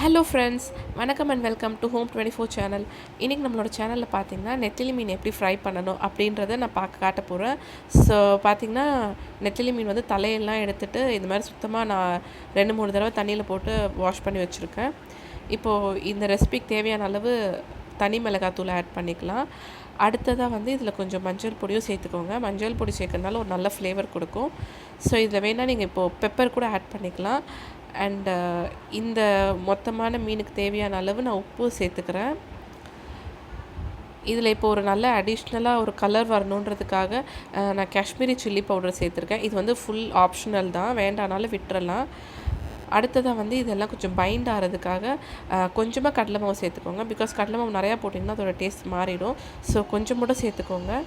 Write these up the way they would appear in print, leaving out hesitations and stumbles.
Hello friends, வணக்கம் and welcome to home 24 channel. இன்றைக்கி நம்மளோட சேனலில் பார்த்தீங்கன்னா நெத்திலி மீன் எப்படி ஃப்ரை பண்ணணும் அப்படின்றத நான் காட்ட போகிறேன். ஸோ பார்த்திங்கன்னா நெத்திலி மீன் வந்து தலையெல்லாம் எடுத்துகிட்டு இந்த மாதிரி சுத்தமாக நான் 2-3 தடவை தண்ணியில் போட்டு வாஷ் பண்ணி வச்சுருக்கேன். இப்போது இந்த ரெசிபிக்கு தேவையான அளவு தனி மிளகாத்தூள் ஆட் பண்ணிக்கலாம். அடுத்ததாக வந்து இதில் கொஞ்சம் மஞ்சள் பொடியும் சேர்த்துக்கோங்க. மஞ்சள் பொடி சேர்க்கறதுனால ஒரு நல்ல ஃப்ளேவர் கொடுக்கும். ஸோ இதில் வேணால் நீங்கள் இப்போது பெப்பர் கூட ஆட் பண்ணிக்கலாம். அண்டு இந்த மொத்தமான மீனுக்கு தேவையான அளவு நான் உப்பு சேர்த்துக்கிறேன். இதில் இப்போ ஒரு நல்ல அடிஷ்னலாக ஒரு கலர் வரணுன்றதுக்காக நான் காஷ்மீரி சில்லி பவுடர் சேர்த்துருக்கேன். இது வந்து ஃபுல் ஆப்ஷனல் தான், வேண்டானாலும் விட்டுறலாம். அடுத்ததாக வந்து இதெல்லாம் கொஞ்சம் பைண்ட் ஆகிறதுக்காக கொஞ்சமாக கடலை மாவு சேர்த்துக்கோங்க. பிகாஸ் கடலை மாவு நிறையா போட்டிங்கன்னா அதோட டேஸ்ட் மாறிடும். ஸோ கொஞ்சம் மட்டும் சேர்த்துக்கோங்க.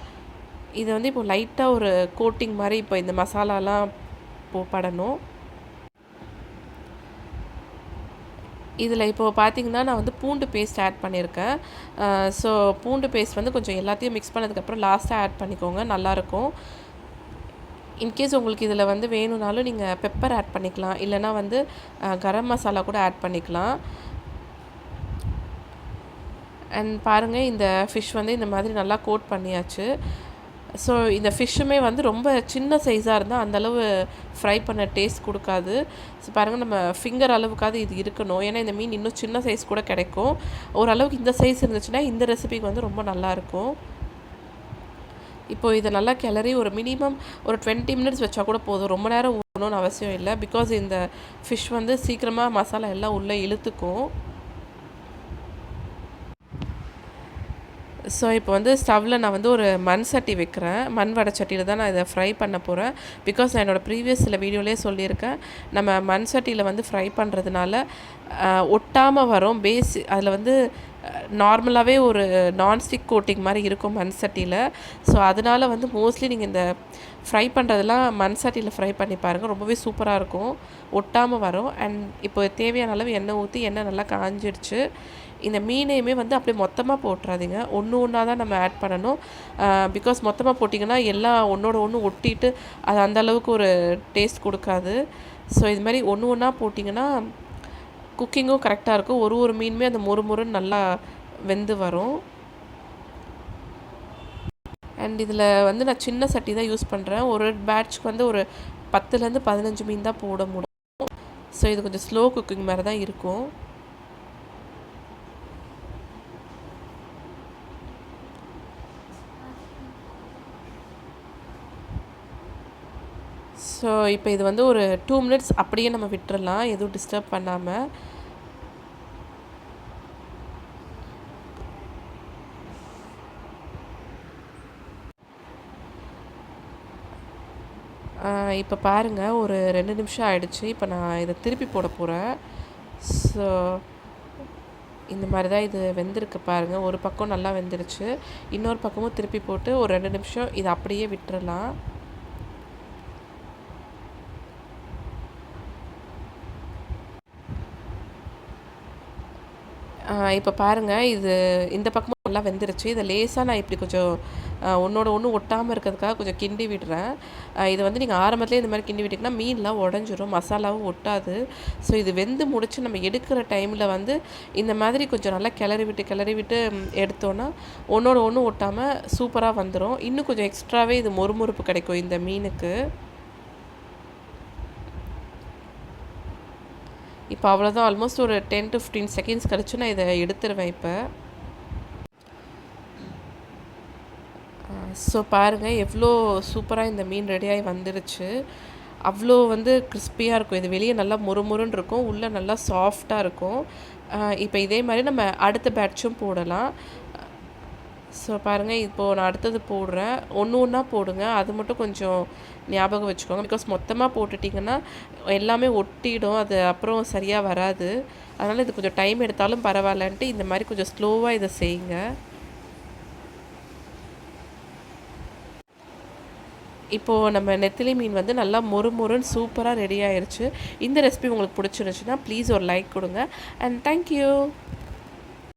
இது வந்து இப்போ லைட்டாக ஒரு கோட்டிங் மாதிரி இப்போ இந்த மசாலாலாம் படணும். இதில் இப்போது பார்த்திங்கன்னா நான் வந்து பூண்டு பேஸ்ட் ஆட் பண்ணியிருக்கேன். ஸோ பூண்டு பேஸ்ட் வந்து கொஞ்சம் எல்லாத்தையும் மிக்ஸ் பண்ணதுக்கப்புறம் லாஸ்ட்டாக ஆட் பண்ணிக்கோங்க, நல்லாயிருக்கும். இன்கேஸ் உங்களுக்கு இதில் வந்து வேணும்னாலும் நீங்கள் பெப்பர் ஆட் பண்ணிக்கலாம், இல்லைனா வந்து கரம் மசாலா கூட ஆட் பண்ணிக்கலாம். அண்ட் பாருங்கள், இந்த ஃபிஷ் வந்து இந்த மாதிரி நல்லா கோட் பண்ணியாச்சு. ஸோ இந்த ஃபிஷ்ஷுமே வந்து ரொம்ப சின்ன சைஸாக இருந்தால் அந்தளவு ஃப்ரை பண்ண டேஸ்ட் கொடுக்காது. ஸோ பாருங்கள், நம்ம ஃபிங்கர் அளவுக்காவது இது இருக்கணும். ஏன்னா இந்த மீன் இன்னும் சின்ன சைஸ் கூட கிடைக்கும். ஓரளவுக்கு இந்த சைஸ் இருந்துச்சுன்னா இந்த ரெசிபிக்கு வந்து ரொம்ப நல்லாயிருக்கும். இப்போது இதை நல்லா கிளறி ஒரு மினிமம் ஒரு 20 மினிட்ஸ் வச்சா கூட போதும். ரொம்ப நேரம் ஊறணும்னு அவசியம் இல்லை. பிகாஸ் இந்த ஃபிஷ் வந்து சீக்கிரமாக மசாலா எல்லாம் உள்ளே இழுத்துக்கும். ஸோ இப்போ வந்து ஸ்டவ்வில் நான் வந்து ஒரு மண் சட்டி வைக்கிறேன். மண் வடை சட்டியில் தான் நான் இதை ஃப்ரை பண்ண போகிறேன். பிகாஸ் நான் என்னோடய ப்ரீவியஸ் சில வீடியோலேயே சொல்லியிருக்கேன், நம்ம மண் சட்டியில் வந்து ஃப்ரை பண்ணுறதுனால ஒட்டாமல் வரும். அதில் வந்து நார்மலாகவே ஒரு நான்ஸ்டிக் கோட்டிங் மாதிரி இருக்கும் மண் சட்டியில். ஸோ அதனால் வந்து மோஸ்ட்லி நீங்கள் இந்த ஃப்ரை பண்ணுறதெல்லாம் மண் சட்டியில் ஃப்ரை பண்ணி பாருங்கள், ரொம்பவே சூப்பராக இருக்கும், ஒட்டாமல் வரும். அண்ட் இப்போ தேவையான அளவு எண்ணெய் ஊற்றி எண்ணெய் நல்லா காஞ்சிடுச்சு. இந்த மீனையுமே வந்து அப்படியே மொத்தமாக போட்டுறாதீங்க, ஒன்றா தான் நம்ம ஆட் பண்ணணும். பிகாஸ் மொத்தமாக போட்டிங்கன்னா எல்லாம் ஒன்றோட ஒன்று ஒட்டிட்டு அது அந்தளவுக்கு ஒரு டேஸ்ட் கொடுக்காது. ஸோ இது மாதிரி ஒன்றா போட்டிங்கன்னா குக்கிங்கும் கரெக்டாக இருக்கும். ஒரு மீனுமே அந்த மொறுன்னு நல்லா வெந்து வரும். அண்ட் இதில் வந்து நான் சின்ன சட்டி தான் யூஸ் பண்ணுறேன். ஒரு பேட்ச்க்கு வந்து ஒரு 10லேருந்து 15 மீன் தான் போட முடியும். ஸோ இது கொஞ்சம் ஸ்லோ குக்கிங் மாதிரி தான் இருக்கும். ஸோ இப்போ இது வந்து ஒரு 2 மினிட்ஸ் அப்படியே நம்ம விட்டுறலாம், எதுவும் டிஸ்டர்ப் பண்ணாமல். இப்போ பாருங்கள், ஒரு 2 நிமிஷம் ஆகிடுச்சு. இப்போ நான் இதை திருப்பி போட போகிறேன். ஸோ இந்த மாதிரி தான் இது வெந்திருக்கு பாருங்கள். ஒரு பக்கம் நல்லா வெந்துருச்சு, இன்னொரு பக்கமும் திருப்பி போட்டு ஒரு 2 நிமிஷம் இதை அப்படியே விட்டுறலாம். இப்போ பாருங்கள், இது இந்த பக்கமும் நல்லா வெந்துருச்சு. இதை லேசாக நான் இப்படி கொஞ்சம் ஒன்றோட ஒன்று ஒட்டாமல் இருக்கிறதுக்காக கொஞ்சம் கிண்டி விடுறேன். இது வந்து நீங்கள் ஆரம்பத்துலேயே இந்த மாதிரி கிண்டி விட்டிங்கன்னா மீன்லாம் உடஞ்சிரும், மசாலாவும் ஒட்டாது. ஸோ இது வெந்து முடித்து நம்ம எடுக்கிற டைமில் வந்து இந்த மாதிரி கொஞ்சம் நல்லா கிளறி விட்டு எடுத்தோன்னா ஒன்றோட ஒன்று ஒட்டாமல் சூப்பராக வந்துடும். இன்னும் கொஞ்சம் எக்ஸ்ட்ராவே இது மொறுமொறுப்பு கிடைக்கும் இந்த மீனுக்கு. இப்போ அவ்வளோதான், ஆல்மோஸ்ட் ஒரு 10 to 15 செகண்ட்ஸ் கழிச்சு நான் இதை எடுத்துருவேன் இப்போ. ஸோ பாருங்கள், எவ்வளோ சூப்பராக இந்த மீன் ரெடியாகி வந்துருச்சு. அவ்வளோ வந்து கிறிஸ்பியாக இருக்கும். இது வெளியே நல்லா மொறுன்னு இருக்கும், உள்ளே நல்லா சாஃப்டாக இருக்கும். இப்போ இதே மாதிரி நம்ம அடுத்த பேட்சும் போடலாம். ஸோ பாருங்கள், இப்போது நான் அடுத்தது போடுறேன். ஒன்றா போடுங்க, அது மட்டும் கொஞ்சம் ஞாபகம் வச்சுக்கோங்க. பிகாஸ் மொத்தமாக போட்டுட்டிங்கன்னா எல்லாமே ஒட்டிடும், அது அப்புறம் சரியாக வராது. அதனால் இது கொஞ்சம் டைம் எடுத்தாலும் பரவாயில்லன்ட்டு இந்த மாதிரி கொஞ்சம் ஸ்லோவாக இதை செய்யுங்க. இப்போது நம்ம நெத்திலி மீன் வந்து நல்லா மொறுன்னு சூப்பராக ரெடி ஆயிடுச்சு. இந்த ரெசிபி உங்களுக்கு பிடிச்சிருந்துச்சுன்னா ப்ளீஸ் ஒரு லைக் கொடுங்க. And thank you.